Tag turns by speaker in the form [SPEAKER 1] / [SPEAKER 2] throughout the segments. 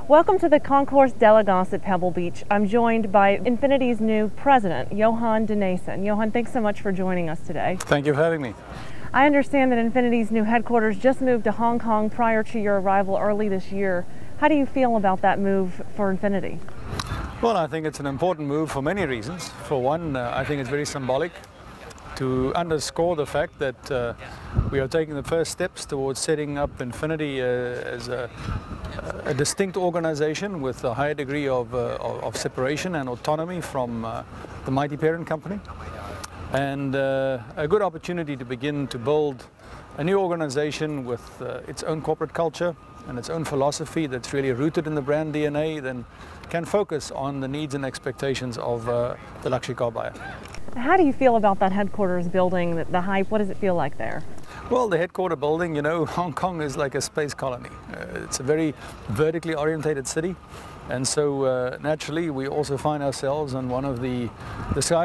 [SPEAKER 1] Welcome to the Concours d'Elegance at Pebble Beach. I'm joined by Infiniti's new president, Johan de Nijssen. Johan, thanks so much for joining us today.
[SPEAKER 2] Thank you for having me.
[SPEAKER 1] I understand that Infiniti's new headquarters just moved to Hong Kong prior to your arrival early this year. How do you feel about that move for Infiniti?
[SPEAKER 2] Well, I think it's an important move for many reasons. For one, I think it's very symbolic to underscore the fact that we are taking the first steps towards setting up Infiniti as a distinct organization with a high degree of separation and autonomy from the mighty parent company, and a good opportunity to begin to build a new organization with its own corporate culture and its own philosophy that's really rooted in the brand DNA, then can focus on the needs and expectations of the luxury car buyer.
[SPEAKER 1] How do you feel about that headquarters building, the hype? What does it feel like there?
[SPEAKER 2] Well, the headquarter building, you know, Hong Kong is like a space colony. It's a very vertically orientated city, and so naturally we also find ourselves on one of the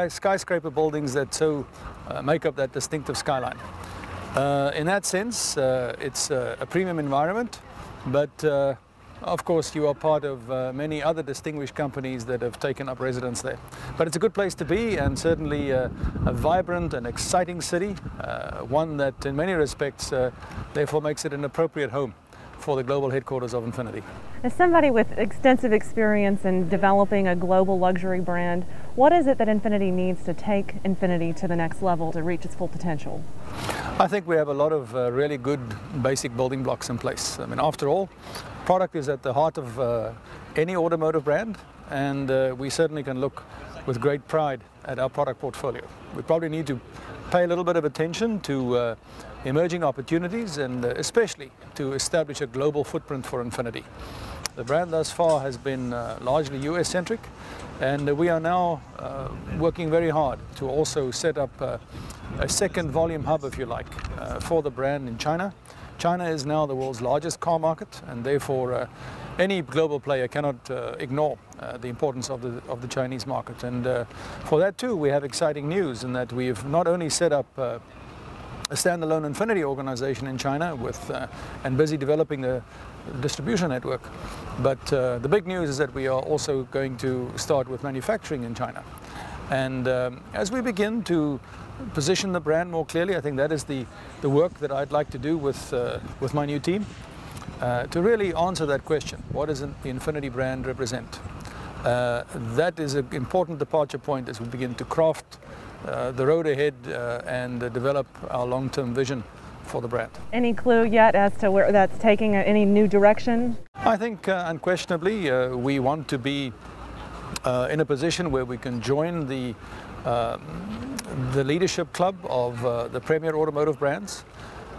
[SPEAKER 2] skyscraper buildings that make up that distinctive skyline. In that sense, it's a premium environment, but of course, you are part of many other distinguished companies that have taken up residence there. But it's a good place to be, and certainly a vibrant and exciting city, one that in many respects therefore makes it an appropriate home for the global headquarters of Infiniti.
[SPEAKER 1] As somebody with extensive experience in developing a global luxury brand, what is it that Infiniti needs to take Infiniti to the next level to reach its full potential?
[SPEAKER 2] I think we have a lot of really good basic building blocks in place. I mean, after all, product is at the heart of any automotive brand, and we certainly can look with great pride at our product portfolio. We probably need to pay a little bit of attention to emerging opportunities, and especially to establish a global footprint for Infiniti. The brand thus far has been largely US-centric, and we are now working very hard to also set up a second volume hub, if you like, for the brand in China. China is now the world's largest car market, and therefore any global player cannot ignore the importance of the Chinese market. And for that too, we have exciting news in that we've not only set up a standalone Infiniti organization in China and busy developing the distribution network, but the big news is that we are also going to start with manufacturing in China. And as we begin to position the brand more clearly, I think that is the work that I'd like to do with my new team, to really answer that question: what does the Infiniti brand represent? That is an important departure point as we begin to craft the road ahead and develop our long-term vision for the brand.
[SPEAKER 1] Any clue yet as to where that's taking, any new direction?
[SPEAKER 2] I think unquestionably we want to be in a position where we can join the leadership club of the premier automotive brands.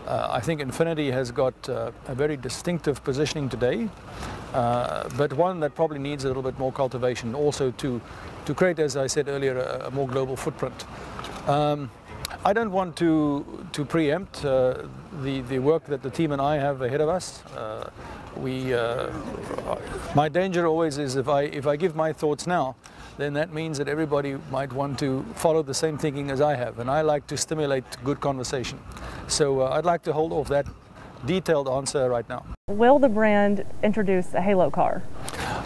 [SPEAKER 2] I think Infiniti has got a very distinctive positioning today, but one that probably needs a little bit more cultivation, also to create, as I said earlier, a more global footprint. I don't want to preempt the work that the team and I have ahead of us. My danger always is if I give my thoughts now, then that means that everybody might want to follow the same thinking as I have, and I like to stimulate good conversation. So I'd like to hold off that detailed answer right now.
[SPEAKER 1] Will the brand introduce a halo car?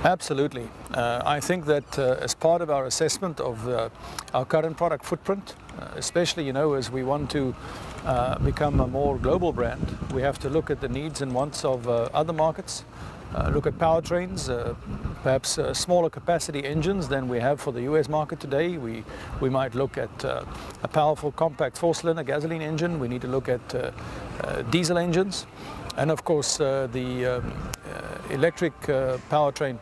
[SPEAKER 2] Absolutely. I think that as part of our assessment of our current product footprint, especially, you know, as we want to become a more global brand, we have to look at the needs and wants of other markets, look at powertrains, perhaps smaller capacity engines than we have for the US market today. We might look at a powerful compact four-cylinder gasoline engine. We need to look at diesel engines, and of course the electric powertrain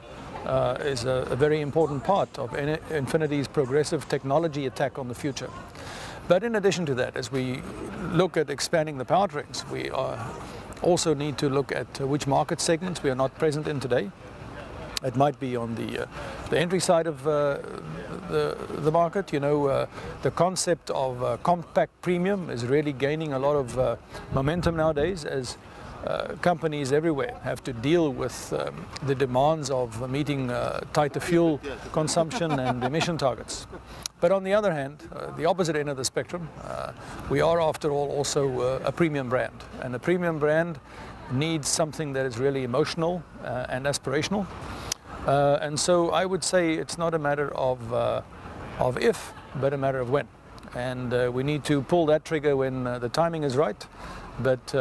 [SPEAKER 2] is a very important part of Infiniti's progressive technology attack on the future. But in addition to that, as we look at expanding the powertrains, we also need to look at which market segments we are not present in today. It might be on the entry side of the market. You know, the concept of compact premium is really gaining a lot of momentum nowadays, as companies everywhere have to deal with the demands of meeting tighter fuel consumption and emission targets. But on the other hand, the opposite end of the spectrum, we are after all also a premium brand, and a premium brand needs something that is really emotional and aspirational. And so I would say it's not a matter of if, but a matter of when. And we need to pull that trigger when the timing is right. But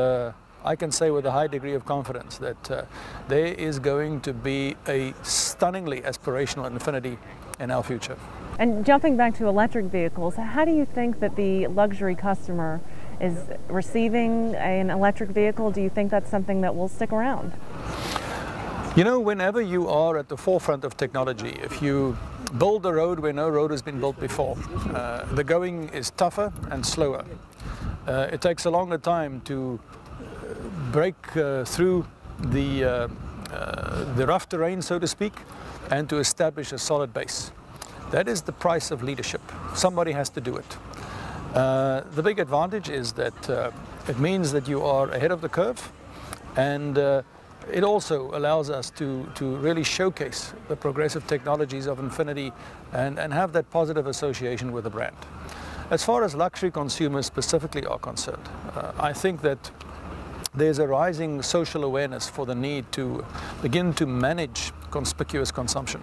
[SPEAKER 2] I can say with a high degree of confidence that there is going to be a stunningly aspirational Infiniti in our future.
[SPEAKER 1] And jumping back to electric vehicles, how do you think that the luxury customer is receiving an electric vehicle? Do you think that's something that will stick around?
[SPEAKER 2] You know, whenever you are at the forefront of technology, if you build a road where no road has been built before, the going is tougher and slower. It takes a longer time to break through the rough terrain, so to speak, and to establish a solid base. That is the price of leadership. Somebody has to do it. The big advantage is that it means that you are ahead of the curve, and it also allows us to really showcase the progressive technologies of Infiniti and have that positive association with the brand. As far as luxury consumers specifically are concerned, I think that there's a rising social awareness for the need to begin to manage conspicuous consumption.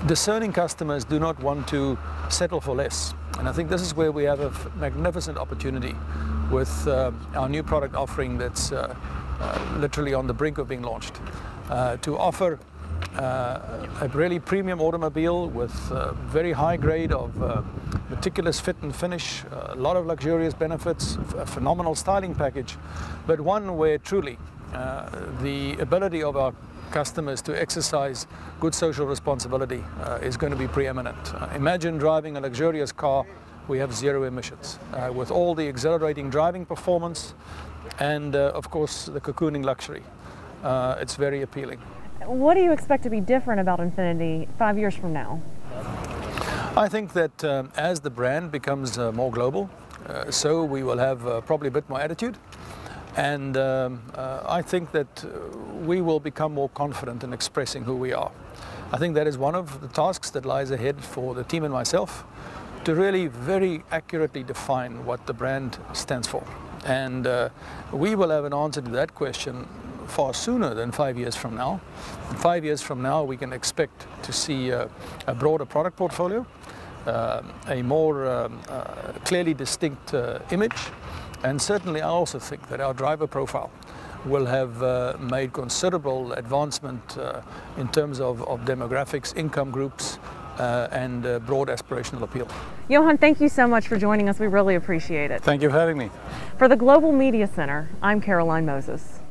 [SPEAKER 2] Discerning customers do not want to settle for less. And I think this is where we have a magnificent opportunity with our new product offering that's literally on the brink of being launched, to offer a really premium automobile with very high grade of meticulous fit and finish, a lot of luxurious benefits, a phenomenal styling package, but one where truly the ability of our customers to exercise good social responsibility is going to be preeminent. Imagine driving a luxurious car. We have zero emissions with all the exhilarating driving performance and of course the cocooning luxury. It's very appealing.
[SPEAKER 1] What do you expect to be different about Infiniti 5 years from now?
[SPEAKER 2] I think that as the brand becomes more global, so we will have probably a bit more attitude. And I think that we will become more confident in expressing who we are. I think that is one of the tasks that lies ahead for the team and myself, to really very accurately define what the brand stands for. And we will have an answer to that question far sooner than 5 years from now. In 5 years from now, we can expect to see a broader product portfolio, a more clearly distinct image. And certainly I also think that our driver profile will have made considerable advancement in terms of demographics, income groups, and broad aspirational appeal.
[SPEAKER 1] Johan, thank you so much for joining us. We really appreciate it.
[SPEAKER 2] Thank you for having me.
[SPEAKER 1] For the Global Media Center, I'm Caroline Moses.